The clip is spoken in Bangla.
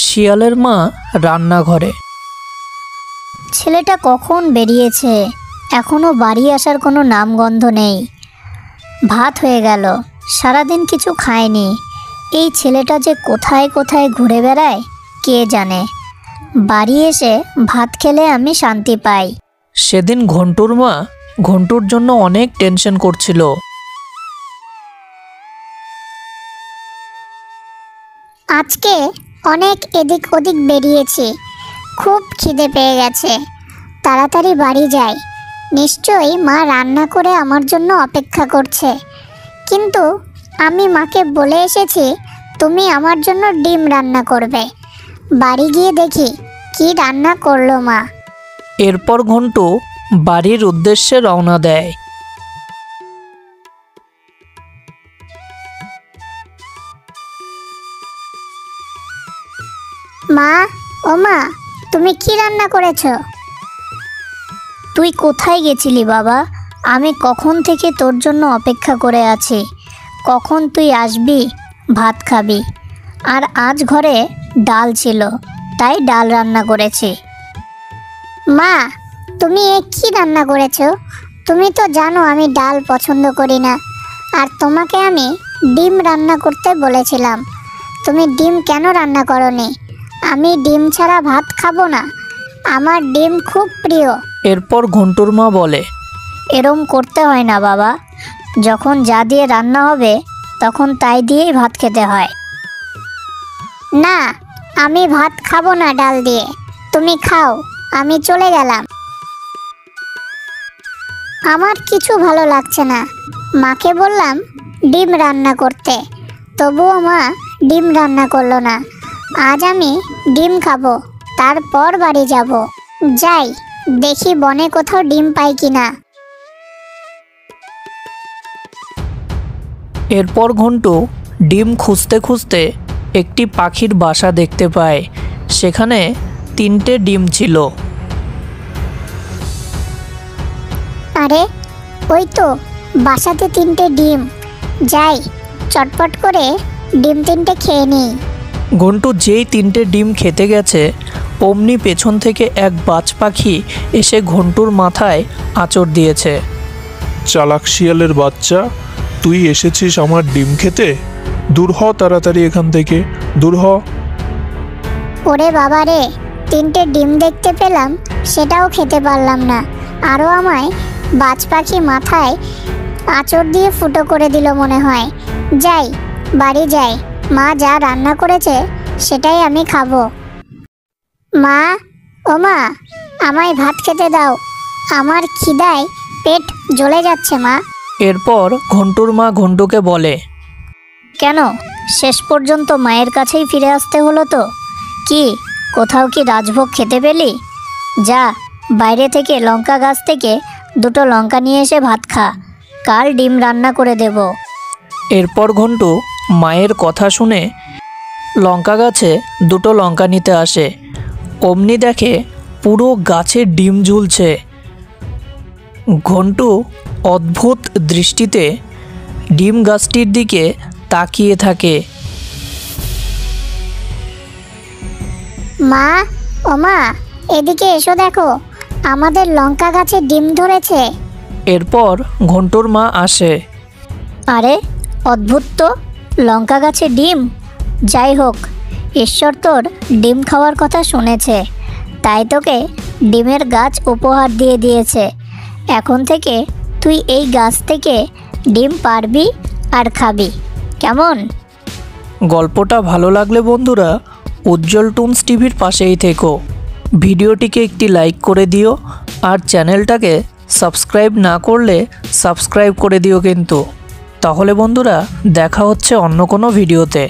শিয়ালের মা রান্নাঘরে। ছেলেটা কখন বেরিয়েছে, এখনো বাড়ি আসার কোনো নামগন্ধ নেই। ভাত হয়ে গেল, সারাদিন কিছু খায়নি। এই ছেলেটা যে কোথায় কোথায় ঘুরে বেড়ায় কে জানে। বাড়ি এসে ভাত খেলে আমি শান্তি পাই। সেদিন ঘন্টুর মা ঘন্টুর জন্য অনেক টেনশন করছিল। আজকে অনেক এদিক ওদিক বেরিয়েছি, খুব খিদে পেয়ে গেছে। তাড়াতাড়ি বাড়ি যাই, নিশ্চয়ই মা রান্না করে আমার জন্য অপেক্ষা করছে। কিন্তু আমি মাকে বলে এসেছি তুমি আমার জন্য ডিম রান্না করবে। বাড়ি গিয়ে দেখি কি রান্না করলো মা। এরপর ঘন্টু বাড়ির উদ্দেশ্যে রওনা দেয়। মা, ও মা, তুমি কি রান্না করেছো? তুই কোথায় গেছিলি বাবা? আমি কখন থেকে তোর জন্য অপেক্ষা করে আছি, কখন তুই আসবি ভাত খাবি। আর আজ ঘরে ডাল ছিল, তাই ডাল রান্না করেছি। মা, তুমি এ কি রান্না করেছো? তুমি তো জানো আমি ডাল পছন্দ করি না। আর তোমাকে আমি ডিম রান্না করতে বলেছিলাম, তুমি ডিম কেন রান্না করনি? আমি ডিম ছাড়া ভাত খাবো না, আমার ডিম খুব প্রিয়। এরপর ঘন্টুর মা বলে, এরম করতে হয় না বাবা, যখন যা দিয়ে রান্না হবে তখন তাই দিয়েই ভাত খেতে হয়। না, আমি ভাত খাবো না ডাল দিয়ে, তুমি খাও, আমি চলে গেলাম। আমার কিছু ভালো লাগছে না। মাকে বললাম ডিম রান্না করতে, তবুও মা ডিম রান্না করলো না। আজ আমি ডিম খাবো, তারপর বাড়ি যাব। যাই, দেখি বনে কোথাও ডিম পাই কিনা। এরপর ঘন্টু ডিম খুঁজতে খুঁজতে একটি পাখির বাসা দেখতে পায়। সেখানে 3টে ডিম ছিল। আরে, ওই তো বাসাতে 3টে ডিম। যাই, চটপট করে ডিম 3টে খেয়ে নিই। ঘন্টু যেই 3টে ডিম খেতে গেছে, অমনি পেছন থেকে এক বাজ পাখি এসে ঘন্টুর মাথায় আঁচড় দিয়েছে। চালাক শিয়ালের বাচ্চা, তুই এসেছিস আমার ডিম খেতে? দূর হ তাড়াতাড়ি এখান থেকে, দূর হ। ওরে বাবা রে, 3টে ডিম দেখতে পেলাম, সেটাও খেতে পারলাম না। আরও আমায় বাজ পাখি মাথায় আঁচড় দিয়ে ফুটো করে দিল মনে হয়। যাই, বাড়ি যাই, মা যা রান্না করেছে সেটাই আমি খাবো। মা, ও মা, আমায় ভাত খেতে দাও, আমার খিদায় পেট জ্বলে যাচ্ছে মা। এরপর ঘন্টুর মা ঘন্টুকে বলে, কেন শেষ পর্যন্ত মায়ের কাছেই ফিরে আসতে হলো? তো কি কোথাও কি রাজভোগ খেতে পেলি? যা, বাইরে থেকে লঙ্কা গাছ থেকে 2টো লঙ্কা নিয়ে এসে ভাত খা, কাল ডিম রান্না করে দেব। এরপর ঘন্টু মায়ের কথা শুনে লঙ্কা গাছে 2টো লঙ্কা নিতে আসে। অমনি দেখে পুরো গাছে ডিম ঝুলছে। ঘন্টু অদ্ভুত দৃষ্টিতে ডিম গাছটির দিকে তাকিয়ে থাকে। মা, ও মা, এদিকে এসো, দেখো আমাদের লঙ্কা গাছে ডিম ধরেছে। এরপর ঘন্টুর মা আসে। আরে অদ্ভুত তো, লঙ্কা গাছে ডিম। যাই হোক, ঈশ্বর তোর ডিম খাওয়ার কথা শুনেছে, তাই তোকে ডিমের গাছ উপহার দিয়ে দিয়েছে। এখন থেকে তুই এই গাছ থেকে ডিম পারবি আর খাবি, কেমন? গল্পটা ভালো লাগলে বন্ধুরা উজ্জ্বল টুনস টিভির পাশেই থেকো। ভিডিওটিকে একটি লাইক করে দিও, আর চ্যানেলটাকে সাবস্ক্রাইব না করলে সাবস্ক্রাইব করে দিও কিন্তু। তাহলে বন্ধুরা দেখা হচ্ছে অন্য কোনো ভিডিওতে।